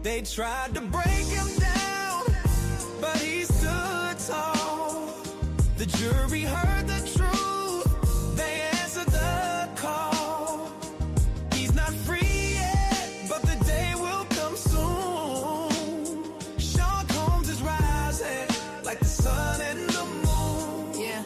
They tried to break him down, but he stood tall. The jury heard the truth, they answered the call. He's not free yet, but the day will come soon. Sean Combs is rising like the sun and the moon. Yeah.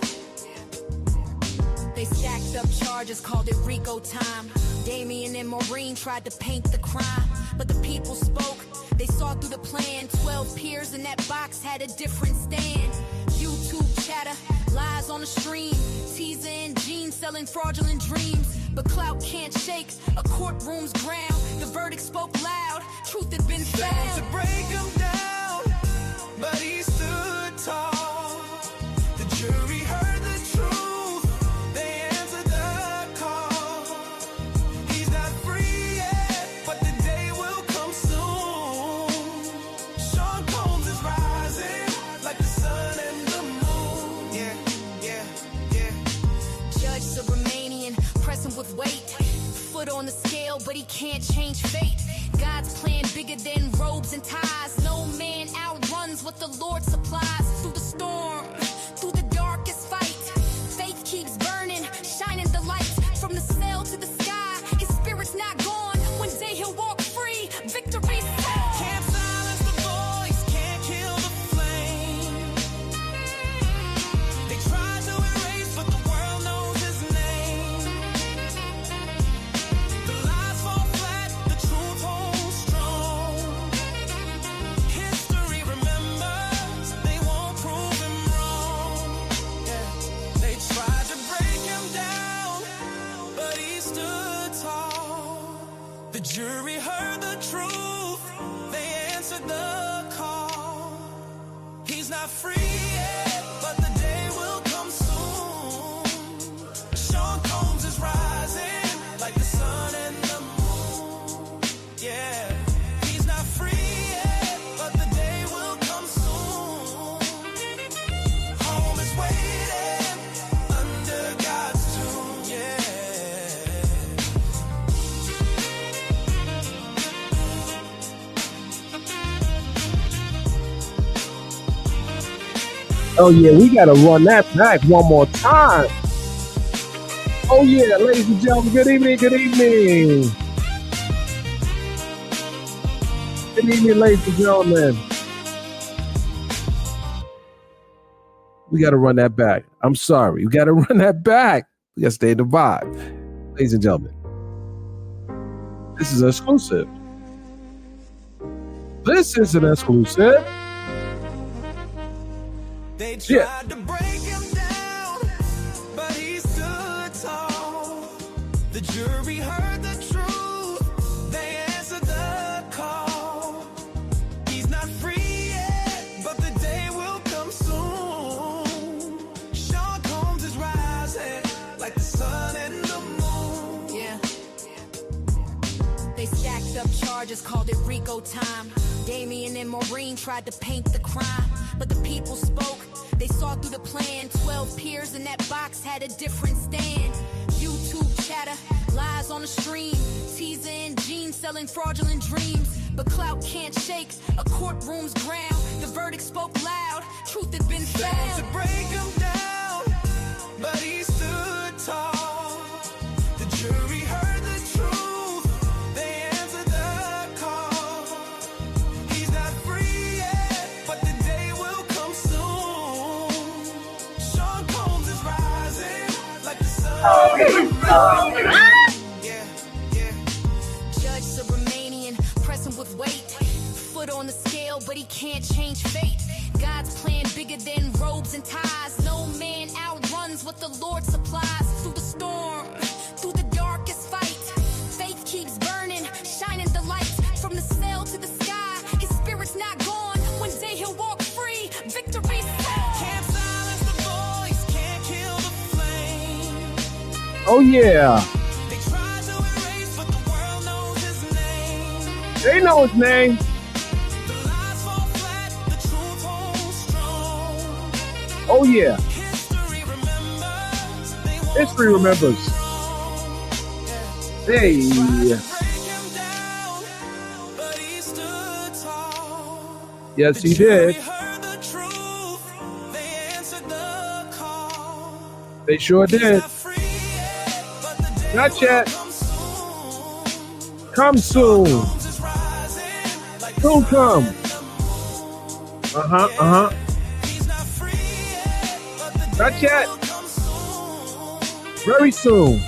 They stacked up charges, called it Rico time. Damian and Maureen tried to paint the crime, but the people spoke. They saw through the plan. 12 peers in that box had a different stand. YouTube chatter, lies on the stream. Teaser and jeans selling fraudulent dreams. But clout can't shake a courtroom's ground. The verdict spoke loud. Truth had been found. To break him down, but he stood tall. The jury heard the truth, they answered the call. He's not free yet, but the day will come soon. Sean Combs is rising like the sun and the moon. Yeah, yeah, yeah. Judge Subramanian, pressing with weight. Foot on the scale, but he can't change fate. God's plan bigger than robes and ties. No man outruns what the Lord supplies. Through the storm, through the darkest fight, faith keeps burning, shining the light. From the cell to the sky, his spirit's not gone. One day he'll walk free, victory's won. Can't silence the voice, can't kill the flame. They try to erase, but the world knows his name. The lies fall flat, the truth holds strong. History remembers, they won't prove him wrong. Yeah. They tried to break him down, but he stood tall. The jury heard the truth, they answered the call. He's not free yet, but the day will come soon. Sean Combs is rising like the sun and the moon. Yeah, he's not free yet, but the day will come soon. Home is waiting under God's tomb. Yeah. Oh yeah, we gotta run that back one more time. Oh yeah, ladies and gentlemen, good evening, good evening. Good evening, ladies and gentlemen. We gotta run that back. I'm sorry, we gotta run that back. We gotta stay in the vibe. Ladies and gentlemen, this is an exclusive. This is an exclusive. They tried to break him down, but he stood tall. The jury heard the truth, they answered the call. He's not free yet, but the day will come soon. Sean Combs is rising like the sun and the moon. Yeah. They stacked up charges, called it Rico time. Damian and Maureen tried to paint the crime, but the people spoke. They saw through the plan. 12 peers in that box had a different stand. YouTube chatter, lies on the stream. Teaser and jeans selling fraudulent dreams. But clout can't shake a courtroom's ground. The verdict spoke loud. Truth had been found. To break him down, but he stood tall. The jury heard the truth, they answered the call. He's not free yet, but the day will come soon. Sean Combs is rising like the sun. Yeah, yeah. Judge Subramanian, pressing with weight. Foot on the scale, but he can't change fate. God's plan bigger than robes and ties. No man outruns what the Lord supplies. Through the storm, through the darkest fight, faith keeps burning, shining the light. From the cell to the sky, his spirit's not gone. One day he'll walk free, victory's won. Can't silence the voice, can't kill the flame. Oh yeah, They try to erase, but the world knows his name. they know his name. The lies fall flat, the truth holds strong. Oh yeah, History remembers, they won't history remembers. wrong. Yeah. Hey. Yes, he did. They sure did. Not yet. Come soon. Soon come. Not yet. Very soon.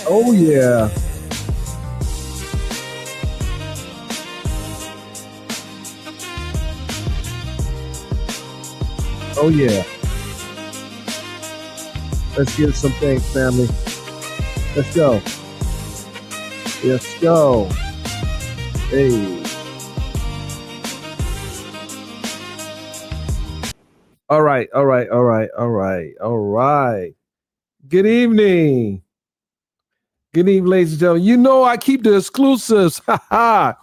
Oh yeah. Oh yeah. Let's get some things, family. Let's go. Let's go. Hey. All right. Good evening. Good evening, ladies and gentlemen. You know I keep the exclusives. I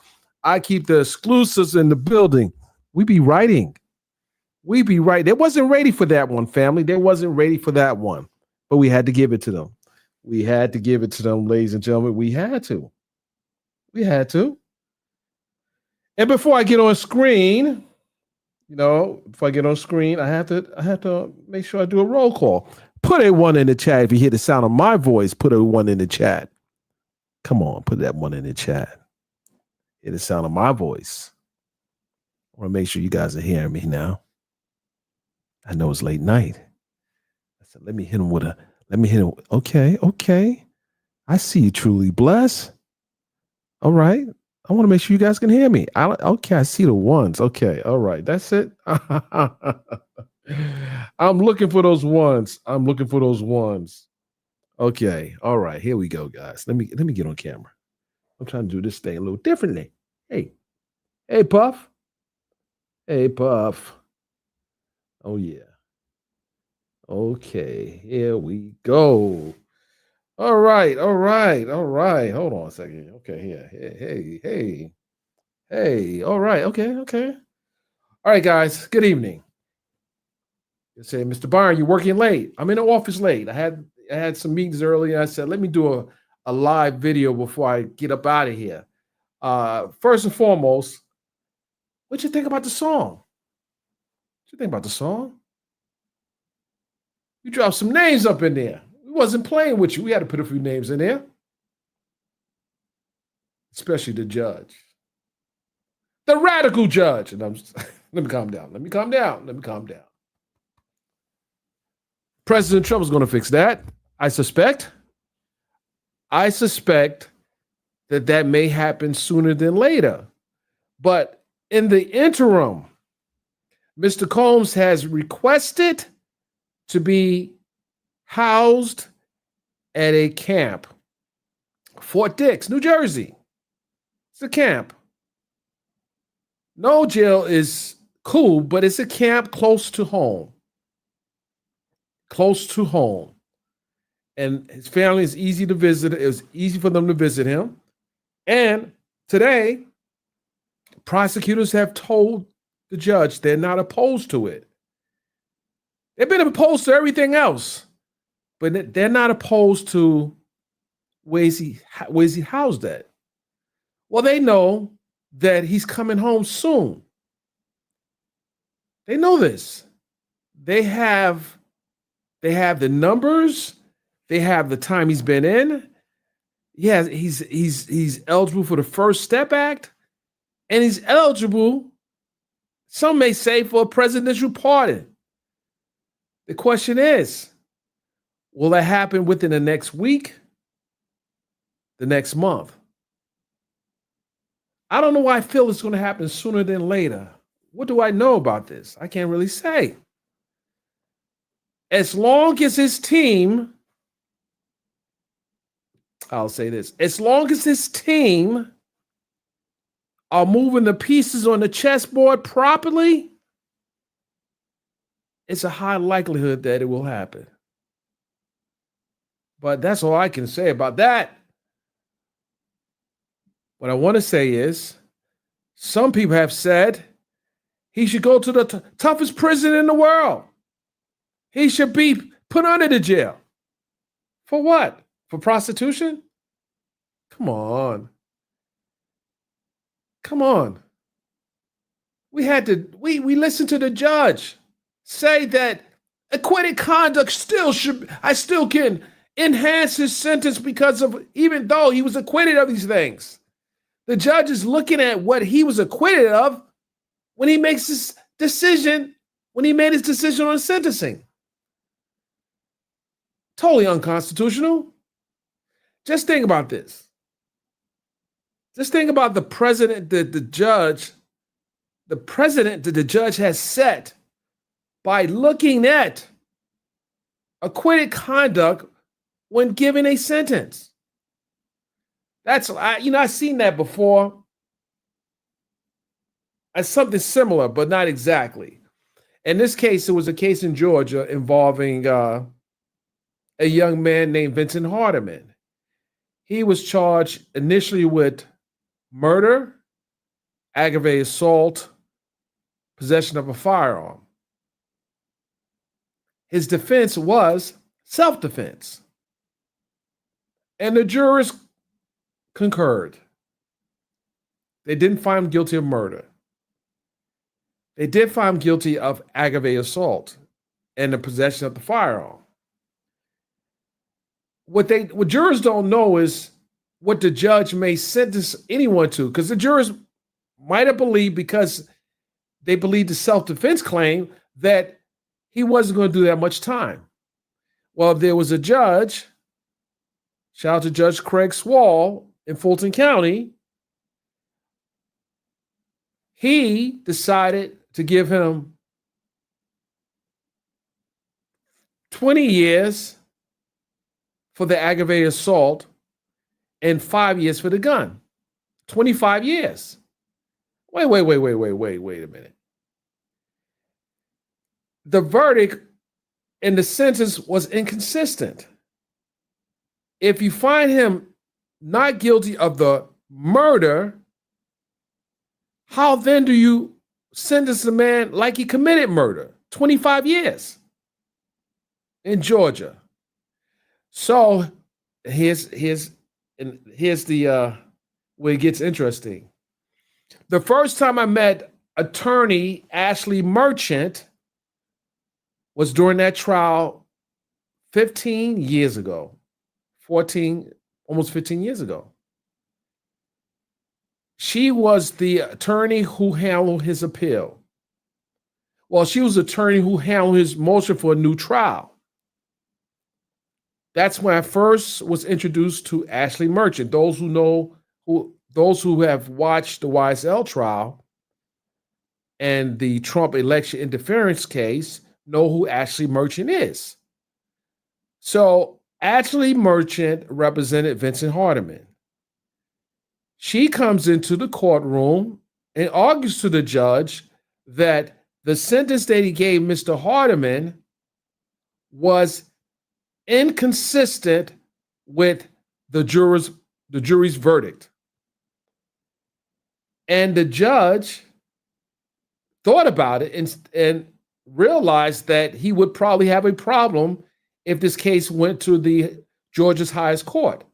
keep the exclusives in the building. We be writing. They wasn't ready for that one, family. They wasn't ready for that one. But we had to give it to them. We had to give it to them, ladies and gentlemen. We had to. And before I get on screen, I have to make sure I do a roll call. Put a 1 in the chat if you hear the sound of my voice. Put a 1 in the chat. Come on, put that 1 in the chat. Hear the sound of my voice. I want to make sure you guys are hearing me now. I know it's late night. I said, let me hit him. Okay. I see you, truly blessed. All right. I want to make sure you guys can hear me. I see the ones. Okay. All right. That's it. I'm looking for those ones. Okay. All right. Here we go, guys. Let me get on camera. I'm trying to do this thing a little differently. Hey, Puff. Oh, yeah. Okay, here we go. All right. Hold on a second. Okay, hey. All right, okay. All right, guys, good evening. You say, Mr. Byron, you're working late. I'm in the office late. I had some meetings earlier. I said, let me do a live video before I get up out of here. First and foremost, what you think about the song? You dropped some names up in there. We wasn't playing with you. We had to put a few names in there. Especially the judge. The radical judge. And let me calm down. President Trump is going to fix that. I suspect that may happen sooner than later. But in the interim, Mr. Combs has requested to be housed at a camp, Fort Dix, New Jersey. It's a camp. No jail is cool, but it's a camp close to home. And his family is easy to visit. It was easy for them to visit him. And today, prosecutors have told the judge they're not opposed to it. They've been opposed to everything else, but they're not opposed to where's he housed at. Well, they know that he's coming home soon. They know this. They have the numbers. They have the time he's been in. Yeah, he's eligible for the First Step Act, and he's eligible, some may say, for a presidential pardon. The question is, will that happen within the next week, the next month? I don't know why I feel it's going to happen sooner than later. What do I know about this? I can't really say. As long as his team, I'll say this, as long as his team are moving the pieces on the chessboard properly, it's a high likelihood that it will happen. But that's all I can say about that. What I want to say is, some people have said he should go to the toughest prison in the world. He should be put under the jail. For what? For prostitution? Come on. Come on. We listened to the judge say that acquitted conduct I still can enhance his sentence because of, even though he was acquitted of these things. The judge is looking at what he was acquitted of when he makes his decision, when he made his decision on sentencing. Totally unconstitutional. Just think about this. Just think about the precedent that the judge has set by looking at acquitted conduct when giving a sentence. I've seen that before. As something similar, but not exactly. In this case, it was a case in Georgia involving a young man named Vincent Hardiman. He was charged initially with murder, aggravated assault, possession of a firearm. His defense was self-defense. And the jurors concurred. They didn't find him guilty of murder. They did find him guilty of aggravated assault and the possession of the firearm. What jurors don't know is what the judge may sentence anyone to, because the jurors might have believed, because they believed the self-defense claim, that he wasn't going to do that much time. Well, there was a judge, shout out to Judge Craig Swall in Fulton County. He decided to give him 20 years for the aggravated assault and 5 years for the gun. 25 years. Wait a minute. The verdict and the sentence was inconsistent. If you find him not guilty of the murder, how then do you sentence a man like he committed murder? 25 years in Georgia. So here's the where it gets interesting. The first time I met attorney Ashley Merchant was during that trial 15 years ago, 14, almost 15 years ago. She was the attorney who handled his appeal. Well, she was the attorney who handled his motion for a new trial. That's when I first was introduced to Ashley Merchant. Those who have watched the YSL trial and the Trump election interference case know who Ashley Merchant is. So Ashley Merchant represented Vincent Hardiman. She comes into the courtroom and argues to the judge that the sentence that he gave Mr. Hardiman was inconsistent with the jury's verdict. And the judge thought about it and realized that he would probably have a problem if this case went to the Georgia's highest court.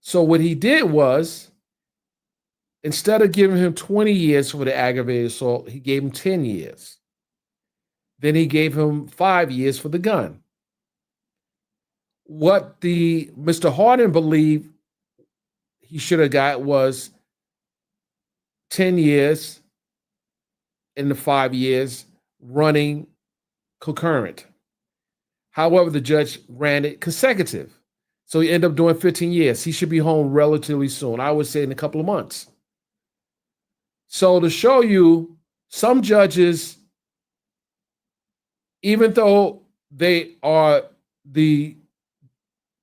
So what he did was, instead of giving him 20 years for the aggravated assault, he gave him 10 years. Then he gave him 5 years for the gun. What Mr. Hardiman believed he should have got was 10 years and the 5 years running concurrent. However, the judge ran it consecutive. So he ended up doing 15 years. He should be home relatively soon. I would say in a couple of months. So to show you, some judges, even though they are the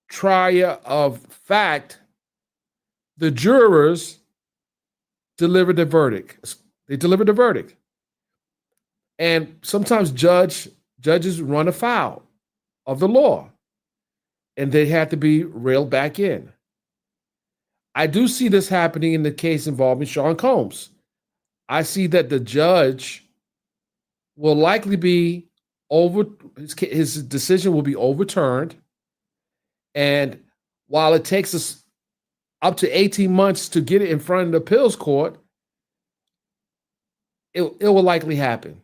trier of fact, the jurors delivered the verdict. They delivered the verdict. And sometimes judges run afoul of the law, and they have to be reeled back in. I do see this happening in the case involving Sean Combs. I see that the judge will likely be his decision will be overturned, And while it takes us up to 18 months to get it in front of the appeals court, it will likely happen.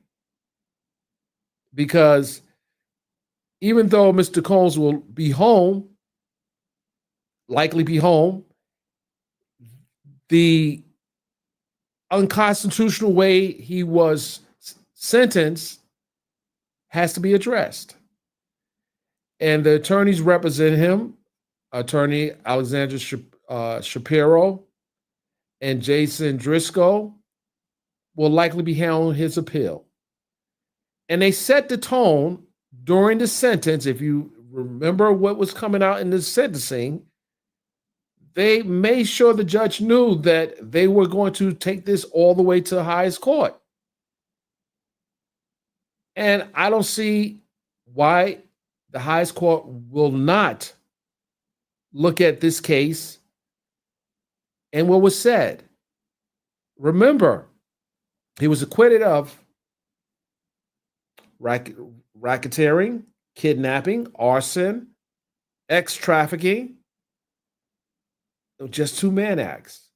Because even though Mr. Combs will be home, likely be home, the unconstitutional way he was sentenced has to be addressed. And the attorneys represent him, attorney Alexandra Shapiro and Jason Driscoll, will likely be handling his appeal. And they set the tone during the sentence. If you remember what was coming out in the sentencing, they made sure the judge knew that they were going to take this all the way to the highest court. And I don't see why the highest court will not look at this case and what was said. Remember, he was acquitted of racketeering, kidnapping, arson, ex-trafficking, just 2 Mann Acts.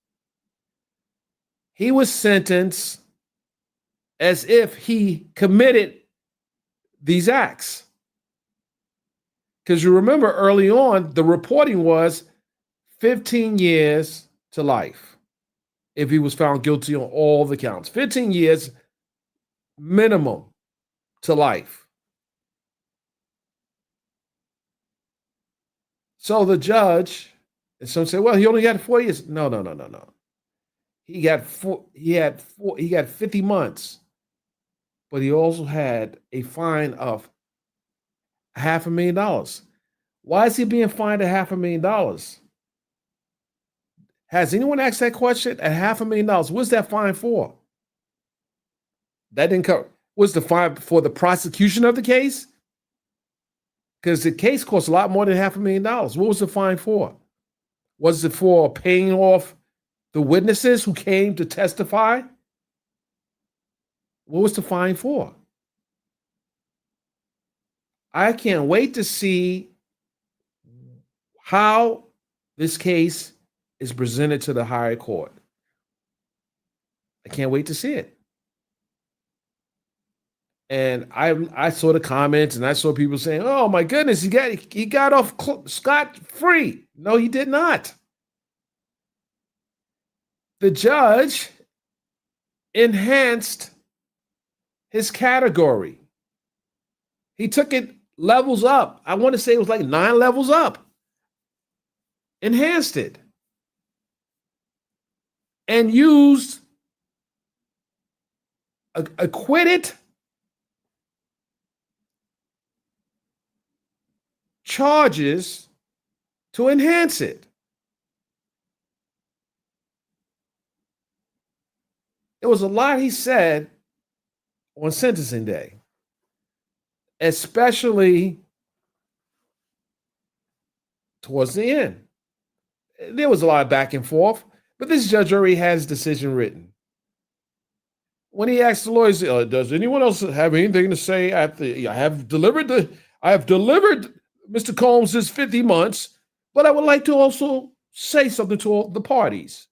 He was sentenced as if he committed these acts. Because you remember early on, the reporting was 15 years to life if he was found guilty on all the counts. 15 years minimum to life. So the judge, and some say, well, he only got 4 years. No. He got 50 months, but he also had a fine of $500,000. Why is he being fined $500,000? Has anyone asked that question? At $500,000, what's that fine for? That didn't cover. Was the fine for the prosecution of the case? Because the case costs a lot more than $500,000. What was the fine for? Was it for paying off the witnesses who came to testify? What was the fine for? I can't wait to see how this case is presented to the higher court. I can't wait to see it. And I saw the comments and I saw people saying, oh my goodness, he got off scot-free. No, he did not. The judge enhanced his category. He took it levels up. I want to say it was like 9 levels up. Enhanced it. And used acquitted charges to enhance it. There was a lot he said on sentencing day, especially towards the end. There was a lot of back and forth, but this judge already has his decision written. When he asked the lawyers, does anyone else have anything to say at I have delivered Mr. Combs' 50 months, but I would like to also say something to all the parties.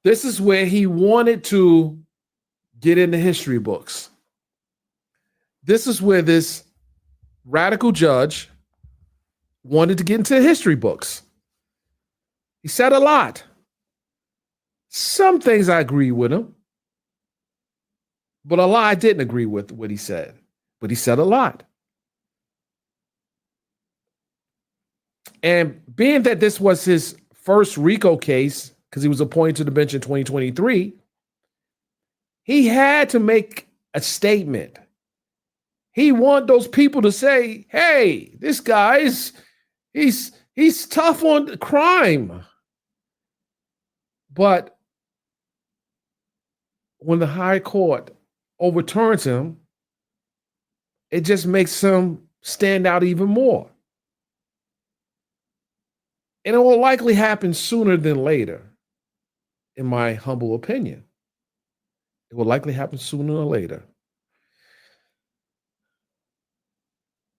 This is where he wanted to get in the history books. This is where this radical judge wanted to get into the history books. He said a lot. Some things I agree with him, but a lot I didn't agree with what he said. But he said a lot. And being that this was his first RICO case, because he was appointed to the bench in 2023, he had to make a statement. He wanted those people to say, hey, this guy he's tough on crime. But when the high court overturns him, it just makes him stand out even more. And it will likely happen sooner than later, in my humble opinion. It will likely happen sooner or later.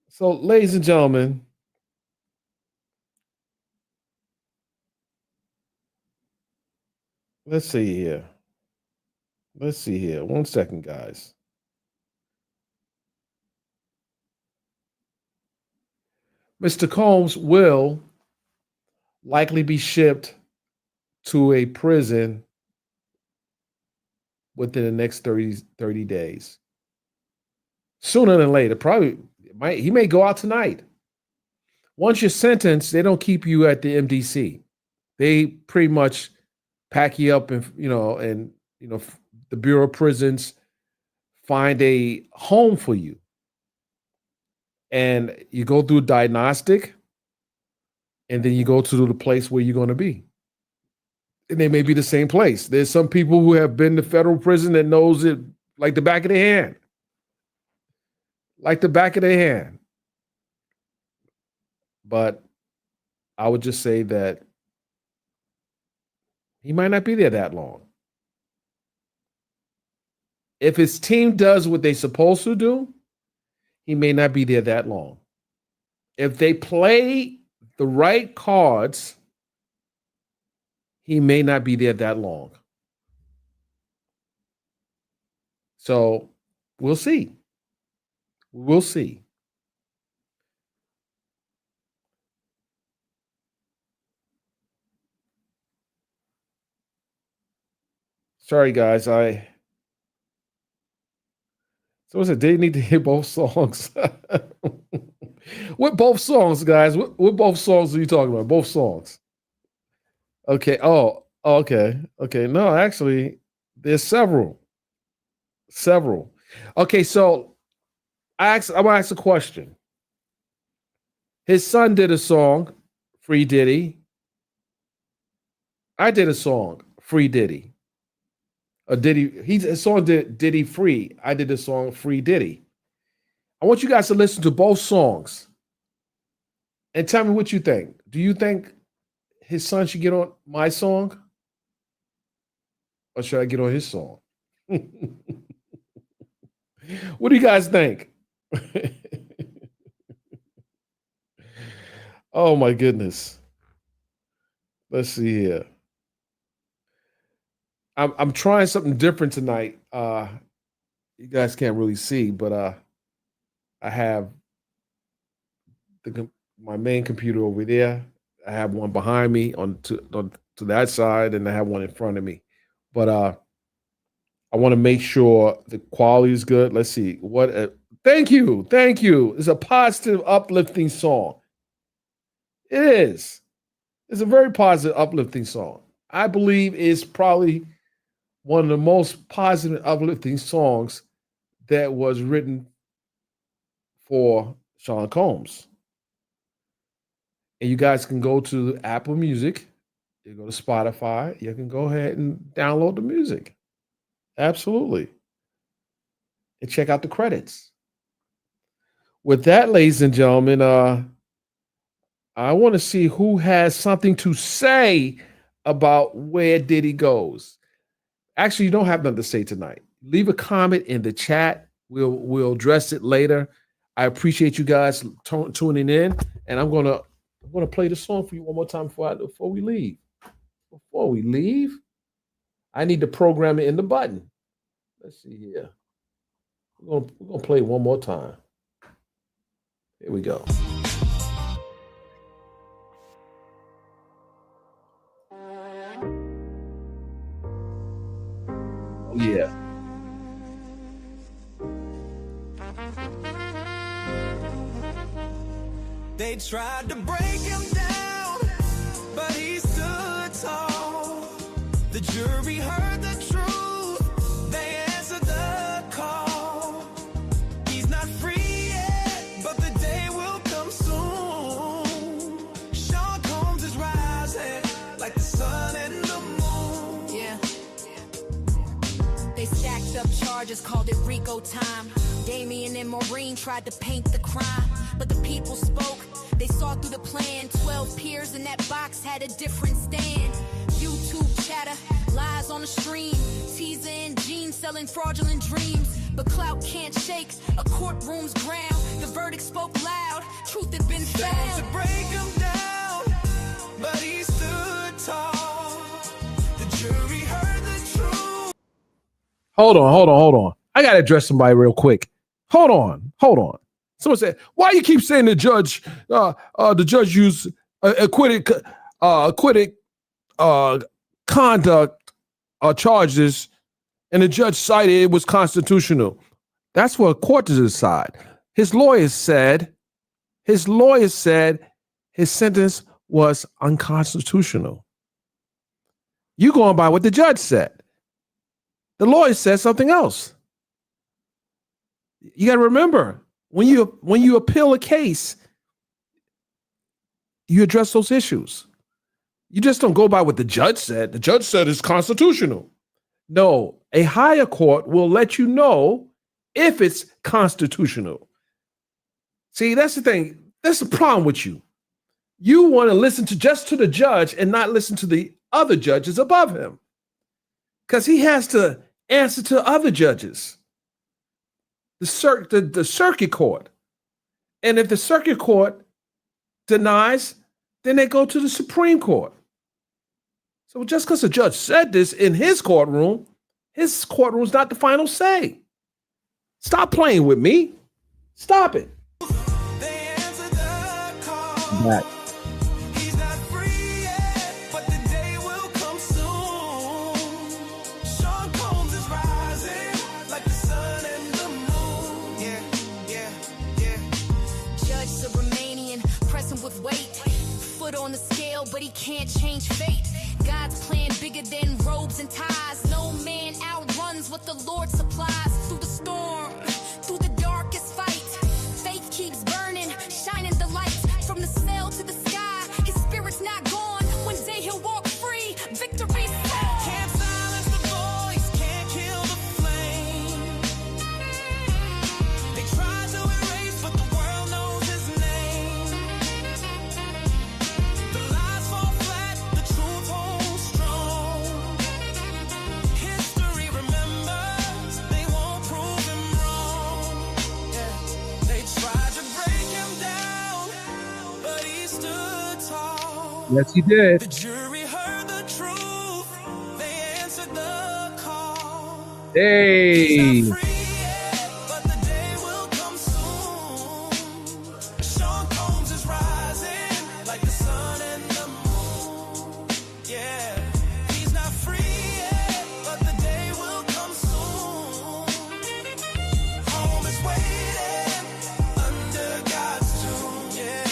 So, ladies and gentlemen, Let's see here. Let's see here. 1 second, guys. Mr. Combs will likely be shipped to a prison within the next 30 days. Sooner than later. Probably he may go out tonight. Once you're sentenced, they don't keep you at the MDC. They pretty much pack you up and the Bureau of Prisons find a home for you. And you go through a diagnostic, and then you go to the place where you're going to be. And they may be the same place. There's some people who have been to federal prison that knows it like the back of their hand. Like the back of their hand. But I would just say that he might not be there that long. If his team does what they're supposed to do, he may not be there that long. If they play the right cards, he may not be there that long. So we'll see. We'll see. Sorry, guys. So I did need to hear both songs. What both songs, guys? What both songs are you talking about? Both songs. Okay. Oh, okay. Okay. No, actually, there's several. Several. Okay, so I'm gonna ask a question. His son did a song, Free Diddy. I did a song, Free Diddy. His song did Diddy Free. I did the song Free Diddy. I want you guys to listen to both songs and tell me what you think. Do you think his son should get on my song? Or should I get on his song? What do you guys think? Oh my goodness. Let's see here. I'm trying something different tonight. You guys can't really see, but I have my main computer over there. I have one behind me to that side, and I have one in front of me. But I want to make sure the quality is good. Let's see. Thank you. It's a positive, uplifting song. It is. It's a very positive, uplifting song. I believe it's probably one of the most positive, uplifting songs that was written for Sean Combs. And you guys can go to Apple Music, you go to Spotify, you can go ahead and download the music. Absolutely. And check out the credits. With that, ladies and gentlemen, I want to see who has something to say about where Diddy goes. Actually, you don't have nothing to say tonight. Leave a comment in the chat. We'll address it later. I appreciate you guys tuning in, and I'm gonna play the song for you one more time before we leave. Before we leave, I need to program it in the button. Let's see here. We're gonna play it one more time. Here we go. Oh yeah. They tried to break him down, but he stood tall. The jury heard the truth, they answered the call. He's not free yet, but the day will come soon. Sean Combs is rising like the sun and the moon. Yeah. They stacked up charges, called it Rico time. Damien and Maureen tried to paint the crime, but the people spoke. They saw through the plan. 12 peers in that box had a different stand. YouTube chatter, lies on the stream. Teaser and jeans selling fraudulent dreams. But clout can't shake a courtroom's ground. The verdict spoke loud. Truth had been found. Tried to break him down, but he stood tall. The jury heard Hold on. I got to address somebody real quick. Hold on. Someone said, why you keep saying the judge used acquitted conduct charges, and the judge cited it was constitutional? That's for a court to decide. His lawyers said his sentence was unconstitutional. You going by what the judge said. The lawyer said something else. You got to remember, when you appeal a case, you address those issues. You just don't go by what the judge said. The judge said it's constitutional. No, a higher court will let you know if it's constitutional. See, that's the thing. That's the problem with you. You want to listen to the judge and not listen to the other judges above him, because he has to answer to other judges, the circuit court. And if the circuit court denies, then they go to the Supreme Court. So just because a judge said this in his courtroom's not the final say. Stop playing with me. Stop it. Back. He's not free yet, but the day will come soon. Sean Combs is rising like the sun and the moon. Yeah. Judge the Romanian, pressing with weight. Foot on the scale, but he can't change fate. God's plan bigger than robes and ties. No man outruns what the Lord supplies. Through the storm, through the darkest fight, faith keeps burning, shining the light. From the cell to the sky, his spirit's not gone. One day he'll walk free, victory's song. Can't silence the voice, can't kill the flame. They try to erase, but the world knows his name. The lies fall flat, the truth holds strong. History remembers, they won't prove him wrong. Yeah. They tried to break him down, but he stood tall. Yes, he did. The jury heard the truth, they answered the call. Hey. He's not free yet, but the day will come soon. Sean Combs is rising like the sun and the moon. Yeah, he's not free yet, but the day will come soon. Home is waiting under God's tomb. Yeah.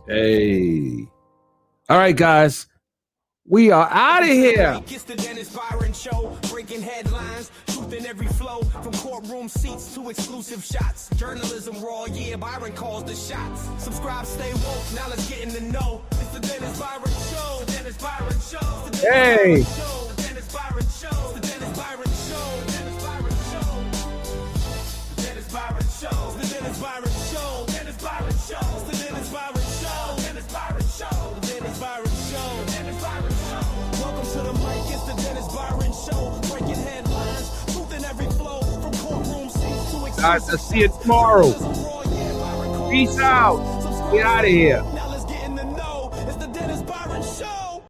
Hey. All right, guys. We are out of here. It's the Dennis Byron Show, breaking headlines, truth in every flow, from courtroom seats to exclusive shots. Journalism raw, yeah, Byron calls the shots. Subscribe, stay woke, now let's get in the know. It's the Dennis Byron Show, Dennis Byron Show. The Dennis Hey. Byron Show, Dennis Byron Show, the Dennis Byron Show, Dennis Byron Show. The Dennis Byron Show, the Dennis Byron Show, Dennis Byron Show, the Dennis Byron Show, Dennis Byron Show, the Dennis Byron Show, Dennis Byron Show. Welcome to the mic, it's the Dennis Byron Show, breaking headlines, truth in every flow, from courtroom seats to Guys, I'll see you tomorrow. Peace out. Get out of here.